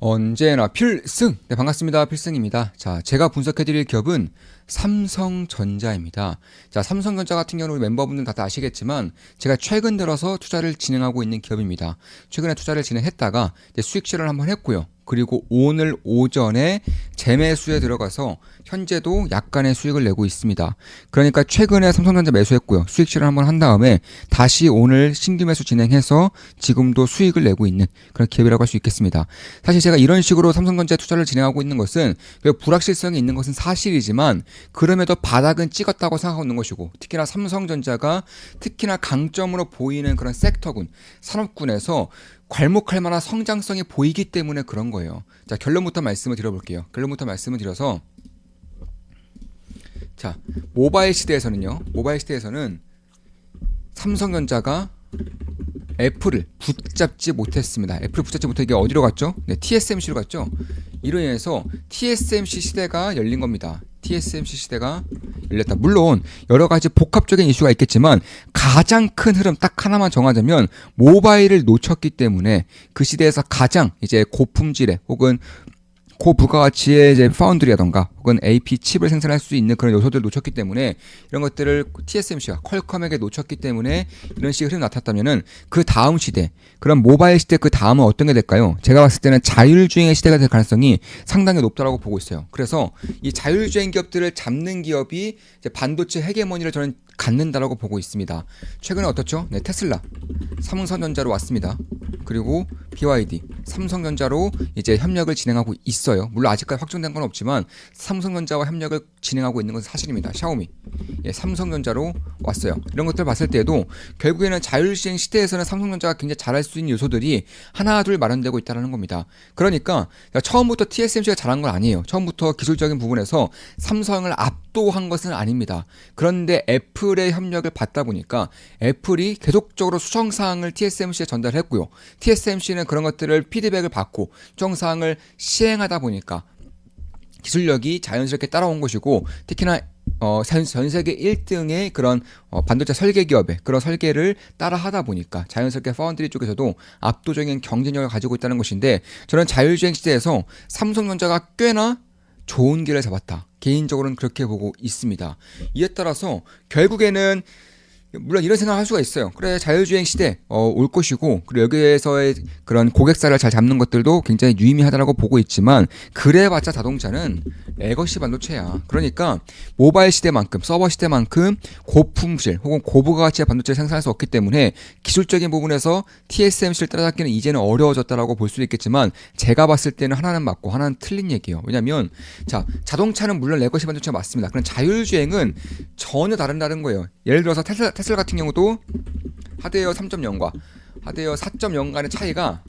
언제나 필승! 네, 반갑습니다. 필승입니다. 자, 제가 분석해드릴 기업은 삼성전자입니다. 자, 삼성전자 같은 경우는 우리 멤버분들 다들 아시겠지만 제가 최근 들어서 투자를 진행하고 있는 기업입니다. 최근에 투자를 진행했다가 이제 수익 실현을 한번 했고요. 그리고 오늘 오전에 재매수에 들어가서 현재도 약간의 수익을 내고 있습니다. 그러니까 최근에 삼성전자 매수했고요. 수익 실현 한번 한 다음에 다시 오늘 신규 매수 진행해서 지금도 수익을 내고 있는 그런 기업이라고 할 수 있겠습니다. 사실 제가 이런 식으로 삼성전자에 투자를 진행하고 있는 것은 불확실성이 있는 것은 사실이지만 그럼에도 바닥은 찍었다고 생각하고 있는 것이고, 특히나 삼성전자가 특히나 강점으로 보이는 그런 섹터군, 산업군에서 괄목할 만한 성장성이 보이기 때문에 그런 거예요. 자, 결론부터 말씀을 드려볼게요. 결론부터 말씀을 드려서, 자, 모바일 시대에서는 삼성전자가 애플을 붙잡지 못했습니다. 애플을 붙잡지 못해 이게 어디로 갔죠? 네, TSMC로 갔죠. 이로 인해서 TSMC 시대가 열린 겁니다. TSMC 시대가 열렸다. 물론 여러 가지 복합적인 이슈가 있겠지만 가장 큰 흐름 딱 하나만 정하자면 모바일을 놓쳤기 때문에 그 시대에서 가장 이제 고품질의 혹은 고부가가치의 이제 파운드리라던가 혹은 AP 칩을 생산할 수 있는 그런 요소들을 놓쳤기 때문에, 이런 것들을 TSMC가 퀄컴에게 놓쳤기 때문에 이런 식의 흐름이 나타났다면은 그 다음 시대, 그런 모바일 시대 그 다음은 어떤 게 될까요? 제가 봤을 때는 자율주행의 시대가 될 가능성이 상당히 높다라고 보고 있어요. 그래서 이 자율주행 기업들을 잡는 기업이 이제 반도체 헤게모니를 저는 갖는다라고 보고 있습니다. 최근에 어떻죠? 네, 테슬라, 삼성전자로 왔습니다. 그리고 BYD, 삼성전자로 이제 협력을 진행하고 있어요. 물론 아직까지 확정된 건 없지만 삼성전자와 협력을 진행하고 있는 건 사실입니다. 샤오미, 예, 삼성전자로 왔어요. 이런 것들 봤을 때도 결국에는 자율주행 시대에서는 삼성전자가 굉장히 잘할 수 있는 요소들이 하나 둘 마련되고 있다는 겁니다. 그러니까 처음부터 TSMC가 잘한 건 아니에요. 처음부터 기술적인 부분에서 삼성을 압도한 것은 아닙니다. 그런데 애플의 협력을 받다 보니까 애플이 계속적으로 수정사항을 TSMC에 전달했고요. TSMC는 그런 것들을 피드백을 받고 수정사항을 시행하다 보니까 기술력이 자연스럽게 따라온 것이고, 특히나 전 세계 1등의 그런 반도체 설계 기업의 그런 설계를 따라 하다 보니까 자연스럽게 파운드리 쪽에서도 압도적인 경쟁력을 가지고 있다는 것인데, 저는 자율주행 시대에서 삼성전자가 꽤나 좋은 길을 잡았다, 개인적으로는 그렇게 보고 있습니다. 이에 따라서 결국에는 물론 이런 생각을 할 수가 있어요. 그래, 자율주행 시대 올 것이고, 그리고 여기에서의 그런 고객사를 잘 잡는 것들도 굉장히 유의미하다고 보고 있지만, 그래봤자 자동차는 레거시 반도체야. 그러니까 모바일 시대만큼, 서버 시대만큼 고품질 혹은 고부가가치의 반도체를 생산할 수 없기 때문에 기술적인 부분에서 TSMC를 따라잡기는 이제는 어려워졌다라고 볼 수도 있겠지만, 제가 봤을 때는 하나는 맞고 하나는 틀린 얘기예요. 왜냐하면 자동차는 물론 레거시 반도체가 맞습니다. 그럼 자율주행은 전혀 다른 거예요. 예를 들어서 테슬라 같은 경우도 하드웨어 3.0과 하드웨어 4.0 간의 차이가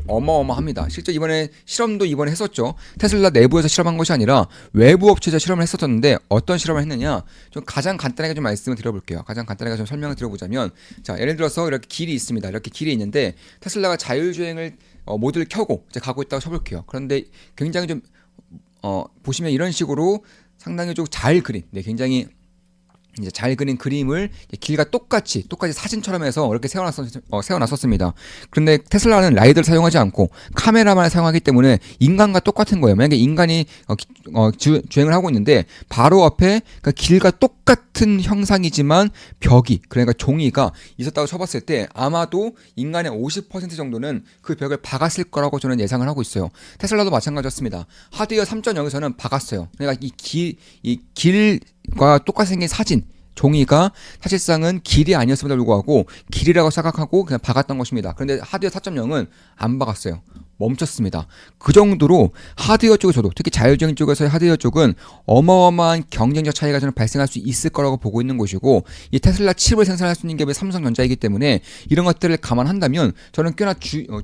어마어마합니다. 실제 이번에 실험도 했었죠. 테슬라 내부에서 실험한 것이 아니라 외부 업체에서 실험을 했었는데, 어떤 실험을 했느냐, 좀 가장 간단하게 좀 말씀을 드려볼게요. 가장 간단하게 좀 설명을 드려보자면, 자, 예를 들어서 이렇게 길이 있습니다. 이렇게 길이 있는데 테슬라가 자율주행을 모드를 켜고 이제 가고 있다고 쳐볼게요. 그런데 굉장히 좀 보시면 이런 식으로 상당히 좀 잘 그린, 네, 굉장히 이제 잘 그린 그림을 길과 똑같이 사진처럼 해서 이렇게 세워놨었습니다. 그런데 테슬라는 라이더를 사용하지 않고 카메라만 사용하기 때문에 인간과 똑같은 거예요. 만약에 인간이 주행을 하고 있는데 바로 앞에 그 길과 똑같은 형상이지만 벽이, 그러니까 종이가 있었다고 쳐봤을 때 아마도 인간의 50% 정도는 그 벽을 박았을 거라고 저는 예상을 하고 있어요. 테슬라도 마찬가지였습니다. 하드웨어 3.0에서는 박았어요. 그러니까 이 길과 똑같이 생긴 사진, 종이가 사실상은 길이 아니었음에도 불구하고 길이라고 생각하고 그냥 박았던 것입니다. 그런데 하드웨어 4.0은 안 박았어요. 멈췄습니다. 그 정도로 하드웨어 쪽에서도, 특히 자율주행 쪽에서의 하드웨어 쪽은 어마어마한 경쟁적 차이가 저는 발생할 수 있을 거라고 보고 있는 것이고, 이 테슬라 칩을 생산할 수 있는 기업이 삼성전자이기 때문에 이런 것들을 감안한다면 저는 꽤나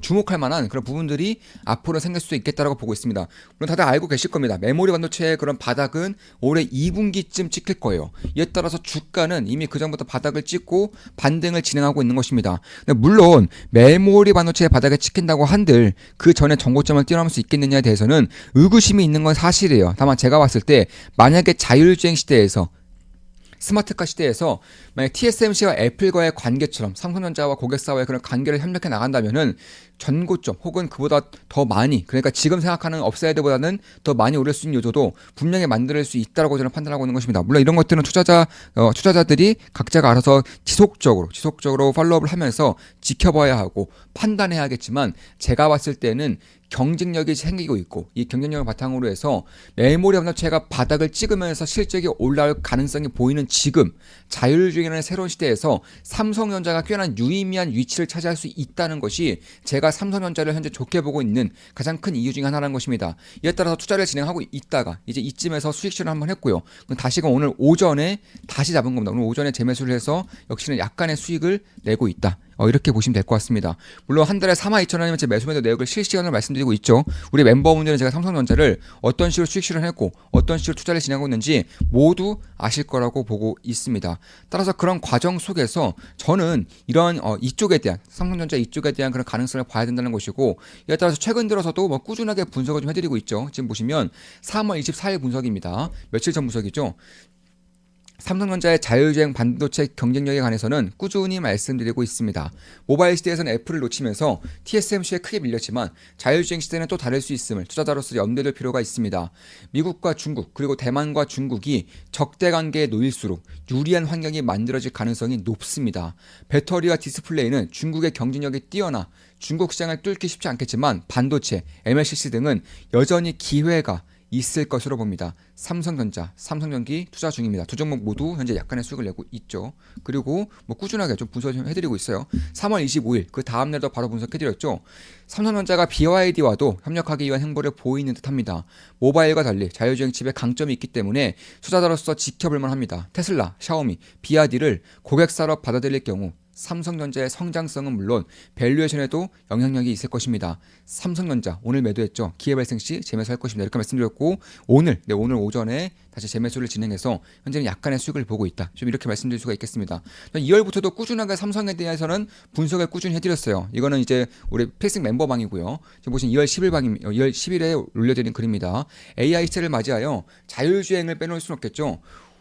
주목할 만한 그런 부분들이 앞으로 생길 수도 있겠다라고 보고 있습니다. 물론 다들 알고 계실 겁니다. 메모리 반도체의 그런 바닥은 올해 2분기쯤 찍힐 거예요. 이에 따라서 주가는 이미 그 전부터 바닥을 찍고 반등을 진행하고 있는 것입니다. 물론 메모리 반도체의 바닥에 찍힌다고 한들 그 전에 정고점을 뛰어넘을 수 있겠느냐에 대해서는 의구심이 있는 건 사실이에요. 다만 제가 봤을 때 만약에 자율주행 시대에서, 스마트카 시대에서 만약 TSMC와 애플과의 관계처럼 삼성전자와 고객사와의 그런 관계를 협력해 나간다면은 전고점 혹은 그보다 더 많이, 그러니까 지금 생각하는 업사이드보다는 더 많이 오를 수 있는 요소도 분명히 만들 수 있다라고 저는 판단하고 있는 것입니다. 물론 이런 것들은 투자자들이 각자가 알아서 지속적으로 팔로우업을 하면서 지켜봐야 하고 판단해야 하겠지만, 제가 봤을 때는 경쟁력이 생기고 있고, 이 경쟁력을 바탕으로 해서 메모리 반도체가 바닥을 찍으면서 실적이 올라올 가능성이 보이는 지금 자율주행이라는 새로운 시대에서 삼성전자가 꽤나 유의미한 위치를 차지할 수 있다는 것이 제가 삼성전자를 현재 좋게 보고 있는 가장 큰 이유 중에 하나라는 것입니다. 이에 따라서 투자를 진행하고 있다가 이제 이쯤에서 수익 실현을 한번 했고요. 다시금 오늘 오전에 다시 잡은 겁니다. 오늘 오전에 재매수를 해서 역시는 약간의 수익을 내고 있다. 이렇게 보시면 될 것 같습니다. 물론 한 달에 42,000원이면 제 매수 내역을 실시간으로 말씀드리고 있죠. 우리 멤버분들은 제가 삼성전자를 어떤 식으로 수익 실현했고 어떤 식으로 투자를 진행하고 있는지 모두 아실 거라고 보고 있습니다. 따라서 그런 과정 속에서 저는 이런 이쪽에 대한, 삼성전자 이쪽에 대한 그런 가능성을 봐야 된다는 것이고, 이에 따라서 최근 들어서도 뭐 꾸준하게 분석을 좀 해드리고 있죠. 지금 보시면 3월 24일 분석입니다. 며칠 전 분석이죠. 삼성전자의 자율주행 반도체 경쟁력에 관해서는 꾸준히 말씀드리고 있습니다. 모바일 시대에서는 애플을 놓치면서 TSMC에 크게 밀렸지만 자율주행 시대는 또 다를 수 있음을 투자자로서 염두에 둘 필요가 있습니다. 미국과 중국, 그리고 대만과 중국이 적대 관계에 놓일수록 유리한 환경이 만들어질 가능성이 높습니다. 배터리와 디스플레이는 중국의 경쟁력이 뛰어나 중국 시장을 뚫기 쉽지 않겠지만, 반도체, MLCC 등은 여전히 기회가 있을 것으로 봅니다. 삼성전자, 삼성전기 투자 중입니다. 두 종목 모두 현재 약간의 수익을 내고 있죠. 그리고 뭐 꾸준하게 좀 분석 좀 해드리고 있어요. 3월 25일 그 다음 날도 바로 분석해드렸죠. 삼성전자가 BYD와도 협력하기 위한 행보를 보이는 듯합니다. 모바일과 달리 자율주행 칩에 강점이 있기 때문에 투자자로서 지켜볼만 합니다. 테슬라, 샤오미, BYD를 고객사로 받아들일 경우 삼성전자의 성장성은 물론 밸류에이션에도 영향력이 있을 것입니다. 삼성전자 오늘 매도했죠. 기회 발생 시 재매수할 것입니다. 이렇게 말씀드렸고, 오늘 오전에 다시 재매수를 진행해서 현재는 약간의 수익을 보고 있다. 좀 이렇게 말씀드릴 수가 있겠습니다. 2월부터도 꾸준하게 삼성에 대해서는 분석을 꾸준히 해드렸어요. 이거는 이제 우리 필승 멤버방이고요. 지금 보시면 2월 10일 방입니다. 2월 10일에 올려드린 글입니다. AI 시대를 맞이하여 자율주행을 빼놓을 수는 없겠죠.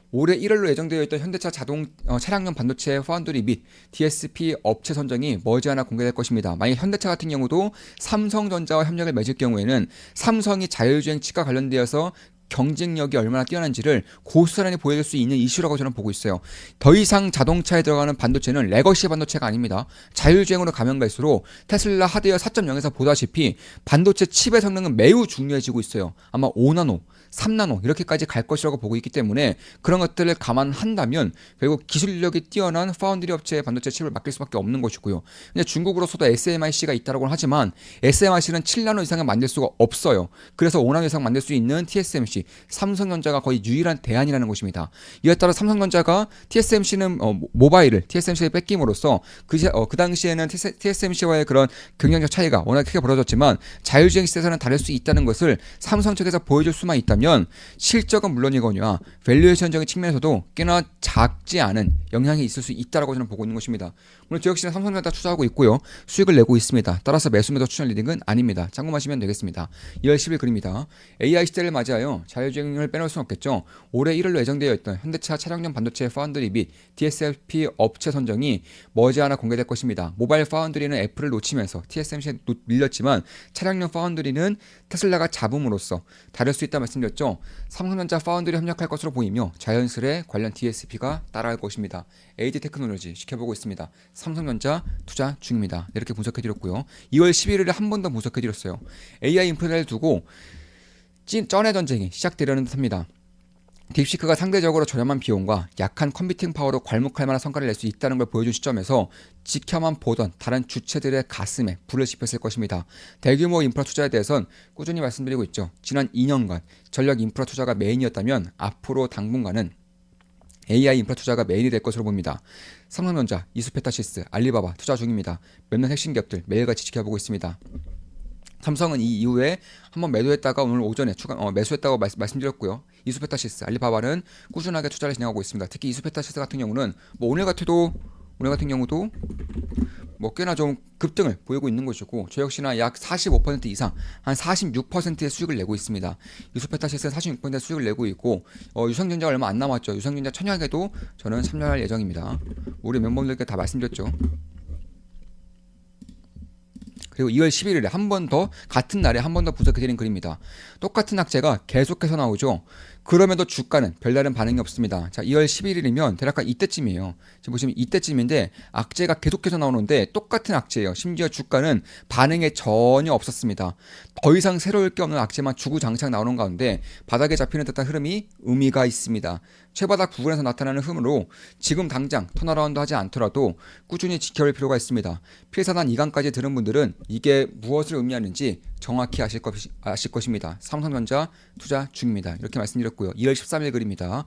올해 1월로 예정되어 있던 현대차 차량용 반도체 파운드리 및 DSP 업체 선정이 머지않아 공개될 것입니다. 만약 현대차 같은 경우도 삼성전자와 협력을 맺을 경우에는 삼성이 자율주행 칩과 관련되어서 경쟁력이 얼마나 뛰어난지를 고스란히 보여줄 수 있는 이슈라고 저는 보고 있어요. 더 이상 자동차에 들어가는 반도체는 레거시 반도체가 아닙니다. 자율주행으로 가면 갈수록 테슬라 하드웨어 4.0에서 보다시피 반도체 칩의 성능은 매우 중요해지고 있어요. 아마 5나노, 3나노 이렇게까지 갈 것이라고 보고 있기 때문에 그런 것들을 감안한다면 결국 기술력이 뛰어난 파운드리 업체의 반도체 칩을 맡길 수밖에 없는 것이고요. 근데 중국으로서도 SMIC가 있다고 하지만 SMIC는 7나노 이상을 만들 수가 없어요. 그래서 5나노 이상 만들 수 있는 TSMC, 삼성전자가 거의 유일한 대안이라는 것입니다. 이에 따라 삼성전자가 TSMC는 모바일을 TSMC에 뺏김으로써 그 당시에는 TSMC와의 그런 경쟁력 차이가 워낙 크게 벌어졌지만 자율주행 시대에서는 다를 수 있다는 것을 삼성 측에서 보여줄 수만 있다면 실적은 물론이거니와 밸류에이션적인 측면에서도 꽤나 작지 않은 영향이 있을 수 있다고 저는 보고 있는 것입니다. 물론 저 역시는 삼성전자 투자하고 있고요. 수익을 내고 있습니다. 따라서 매수 추천 리딩은 아닙니다. 참고하시면 되겠습니다. 2월 10일 글입니다. AI 시대를 맞이하여 자율주행을 빼놓을 수는 없겠죠. 올해 1월로 예정되어 있던 현대차 차량용 반도체 파운드리 및 DSP 업체 선정이 머지않아 공개될 것입니다. 모바일 파운드리는 애플을 놓치면서 TSMC에 밀렸지만 차량용 파운드리는 테슬라가 잡음으로써 다를 수 있다 말씀드렸죠. 삼성전자 파운드리 협력할 것으로 보이며 자연스레 관련 DSP가 따라할 것입니다. AD 테크놀로지 지켜보고 있습니다. 삼성전자 투자 중입니다. 이렇게 분석해드렸고요. 2월 11일에 한 번 더 분석해드렸어요. AI 인프라를 두고 쩐의 전쟁이 시작되려는 듯합니다. 딥시크가 상대적으로 저렴한 비용과 약한 컴퓨팅 파워로 괄목할 만한 성과를 낼 수 있다는 걸 보여준 시점에서 지켜만 보던 다른 주체들의 가슴에 불을 지폈을 것입니다. 대규모 인프라 투자에 대해선 꾸준히 말씀드리고 있죠. 지난 2년간 전력 인프라 투자가 메인이었다면 앞으로 당분간은 AI 인프라 투자가 메인이 될 것으로 봅니다. 삼성전자, 이수페타시스, 알리바바 투자 중입니다. 몇몇 핵심 기업들 매일같이 지켜보고 있습니다. 삼성은 이 이후에 한번 매도했다가 오늘 오전에 매수했다고 말씀드렸고요. 이수페타시스, 알리바바는 꾸준하게 투자를 진행하고 있습니다. 특히 이수페타시스 같은 경우는 오늘 같은 경우도 꽤나 좀 급등을 보이고 있는 것이고, 저 역시나 약 45% 이상 한 46%의 수익을 내고 있습니다. 이수페타시스는 46%의 수익을 내고 있고, 유성전자가 얼마 안 남았죠. 유성전자 천약에도 저는 참여할 예정입니다. 우리 멤버들께 다 말씀드렸죠. 그리고 2월 11일에 한 번 더 같은 날에 한 번 더 분석해드린 글입니다. 똑같은 악재가 계속해서 나오죠. 그럼에도 주가는 별다른 반응이 없습니다. 자, 2월 11일이면 대략 이때쯤이에요. 지금 보시면 이때쯤인데 악재가 계속해서 나오는데 똑같은 악재예요. 심지어 주가는 반응에 전혀 없었습니다. 더 이상 새로울 게 없는 악재만 주구장창 나오는 가운데 바닥에 잡히는 듯한 흐름이 의미가 있습니다. 최바닥 부근에서 나타나는 흐름으로 지금 당장 턴어라운드 하지 않더라도 꾸준히 지켜볼 필요가 있습니다. 피해사단 2강까지 들은 분들은 이게 무엇을 의미하는지 정확히 아실 것입니다. 삼성전자 투자 중입니다. 이렇게 말씀드렸고요. 2월 13일 글입니다.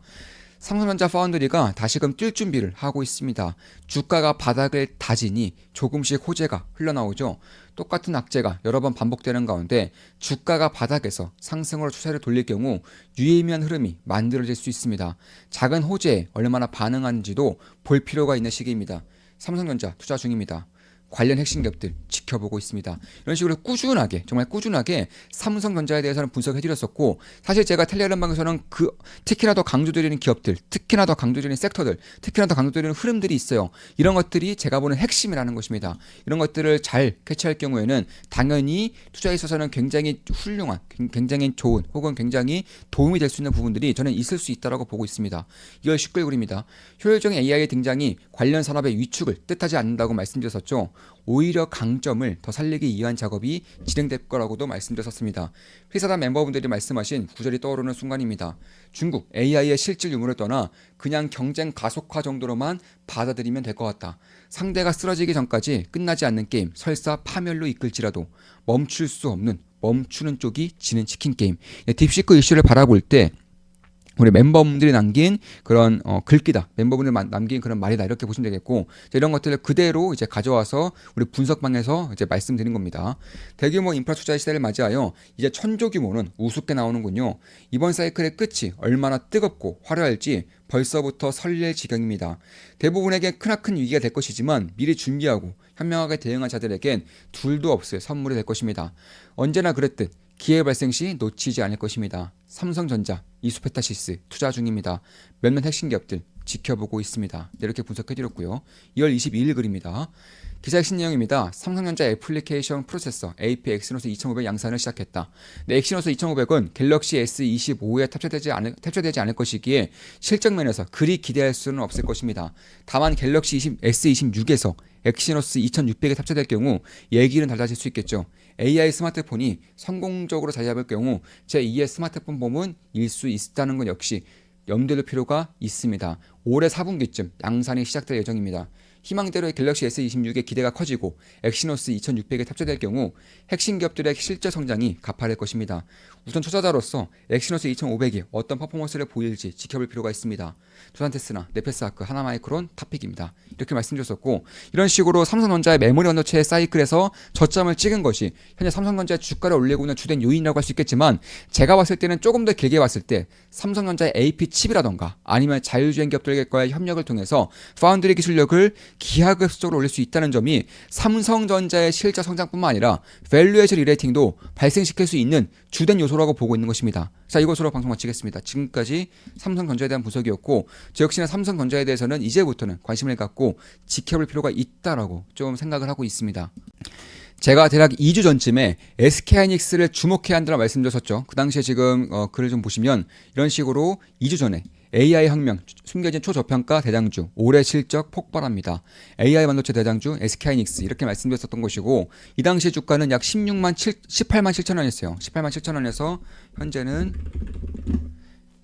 삼성전자 파운드리가 다시금 뛸 준비를 하고 있습니다. 주가가 바닥을 다지니 조금씩 호재가 흘러나오죠. 똑같은 악재가 여러 번 반복되는 가운데 주가가 바닥에서 상승으로 추세를 돌릴 경우 유의미한 흐름이 만들어질 수 있습니다. 작은 호재에 얼마나 반응하는지도 볼 필요가 있는 시기입니다. 삼성전자 투자 중입니다. 관련 핵심 기업들 지켜보고 있습니다. 이런 식으로 꾸준하게 정말 꾸준하게 삼성전자에 대해서는 분석해드렸었고 사실 제가 텔레그램방에서는 특히나 더 강조드리는 기업들 특히나 더 강조드리는 섹터들 특히나 더 강조드리는 흐름들이 있어요. 이런 것들이 제가 보는 핵심이라는 것입니다. 이런 것들을 잘 캐치할 경우에는 당연히 투자에 있어서는 굉장히 훌륭한 굉장히 좋은 혹은 굉장히 도움이 될 수 있는 부분들이 저는 있을 수 있다고 보고 있습니다. 2월 19일 글입니다. 효율적인 AI의 등장이 관련 산업의 위축을 뜻하지 않는다고 말씀드렸었죠. 오히려 강점을 더 살리기 위한 작업이 진행될 거라고도 말씀드렸었습니다. 회사단 멤버분들이 말씀하신 구절이 떠오르는 순간입니다. 중국 AI의 실질 유무를 떠나 그냥 경쟁 가속화 정도로만 받아들이면 될 것 같다. 상대가 쓰러지기 전까지 끝나지 않는 게임 설사 파멸로 이끌지라도 멈출 수 없는 멈추는 쪽이 지는 치킨 게임. 딥시크 이슈를 바라볼 때 우리 멤버분들이 남긴 그런 글귀다. 멤버분들이 남긴 그런 말이다. 이렇게 보시면 되겠고 이런 것들을 그대로 이제 가져와서 우리 분석방에서 이제 말씀드린 겁니다. 대규모 인프라 투자의 시대를 맞이하여 이제 천조 규모는 우습게 나오는군요. 이번 사이클의 끝이 얼마나 뜨겁고 화려할지 벌써부터 설렐 지경입니다. 대부분에게 크나큰 위기가 될 것이지만 미리 준비하고 현명하게 대응한 자들에겐 둘도 없을 선물이 될 것입니다. 언제나 그랬듯 기회 발생 시 놓치지 않을 것입니다. 삼성전자, 이수페타시스 투자 중입니다. 몇몇 핵심 기업들 지켜보고 있습니다. 이렇게 분석해드렸고요. 2월 22일 글입니다. 기사 핵심 내용입니다. 삼성전자 애플리케이션 프로세서 AP 엑시노스 2500 양산을 시작했다. 네, 엑시노스 2500은 갤럭시 S25에 탑재되지 않을 것이기에 실적 면에서 그리 기대할 수는 없을 것입니다. 다만 갤럭시 S26에서 엑시노스 2600에 탑재될 경우 얘기는 달라질 수 있겠죠. AI 스마트폰이 성공적으로 자리 잡을 경우 제2의 스마트폰 봄은 일 수 있다는 것 역시 염두에 둘 필요가 있습니다. 올해 4분기쯤 양산이 시작될 예정입니다. 희망대로 갤럭시 S26의 기대가 커지고 엑시노스 2600에 탑재될 경우 핵심 기업들의 실제 성장이 가파를 것입니다. 우선 투자자로서 엑시노스 2500이 어떤 퍼포먼스를 보일지 지켜볼 필요가 있습니다. 두산테스나 네페스아크, 하나마이크론 탑픽입니다. 이렇게 말씀드렸었고 이런 식으로 삼성전자의 메모리 반도체 사이클에서 저점을 찍은 것이 현재 삼성전자의 주가를 올리고 있는 주된 요인이라고 할 수 있겠지만 제가 봤을 때는 조금 더 길게 봤을 때 삼성전자의 AP 칩이라던가 아니면 자율주행 기업들과의 협력을 통해서 파운드리 기술력을 기하급수적으로 올릴 수 있다는 점이 삼성전자의 실적 성장뿐만 아니라 밸류에이션 리레이팅도 발생시킬 수 있는 주된 요소라고 보고 있는 것입니다. 자, 이것으로 방송 마치겠습니다. 지금까지 삼성전자에 대한 분석이었고 저 역시나 삼성전자에 대해서는 이제부터는 관심을 갖고 지켜볼 필요가 있다라고 좀 생각을 하고 있습니다. 제가 대략 2주 전쯤에 SK하이닉스를 주목해야 한다고 말씀드렸었죠. 그 당시에 지금 글을 좀 보시면 이런 식으로 2주 전에 AI 혁명, 숨겨진 초저평가 대장주, 올해 실적 폭발합니다. AI 반도체 대장주 SK하이닉스 이렇게 말씀드렸었던 것이고 이 당시 주가는 약 18만 7천 원이었어요. 18만 7천 원에서 현재는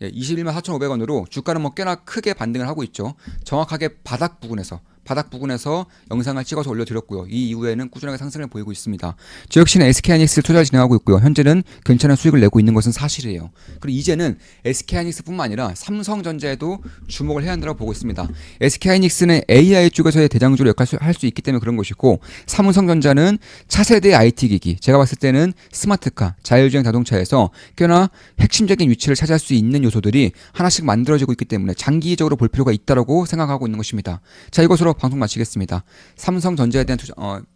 21만 4,500원으로 주가는 꽤나 크게 반등을 하고 있죠. 정확하게 바닥 부근에서 영상을 찍어서 올려드렸고요. 이 이후에는 꾸준하게 상승을 보이고 있습니다. 저 역시는 SK하이닉스를 투자를 진행하고 있고요. 현재는 괜찮은 수익을 내고 있는 것은 사실이에요. 그리고 이제는 SK하이닉스뿐만 아니라 삼성전자에도 주목을 해야 한다고 보고 있습니다. SK하이닉스는 AI 쪽에서의 대장주로 역할을 할 수 있기 때문에 그런 것이고 삼성전자는 차세대 IT 기기, 제가 봤을 때는 스마트카, 자율주행 자동차에서 꽤나 핵심적인 위치를 차지할 수 있는 요소들이 하나씩 만들어지고 있기 때문에 장기적으로 볼 필요가 있다고 생각하고 있는 것입니다. 자, 이것으로 방송 마치겠습니다. 삼성전자에 대한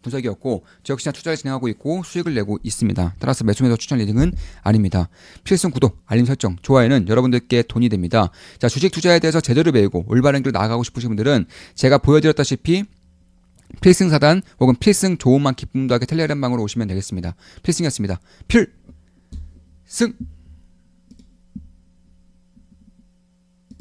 분석이었고 저 역시나 투자를 진행하고 있고 수익을 내고 있습니다. 따라서 매수매도 추천 리딩은 아닙니다. 필승 구독, 알림 설정, 좋아요는 여러분들께 돈이 됩니다. 자, 주식 투자에 대해서 제대로 배우고 올바른 길로 나아가고 싶으신 분들은 제가 보여드렸다시피 필승 사단 혹은 필승 좋음만 기쁨 더하기 텔레그램 방으로 오시면 되겠습니다. 필승이었습니다. 필승.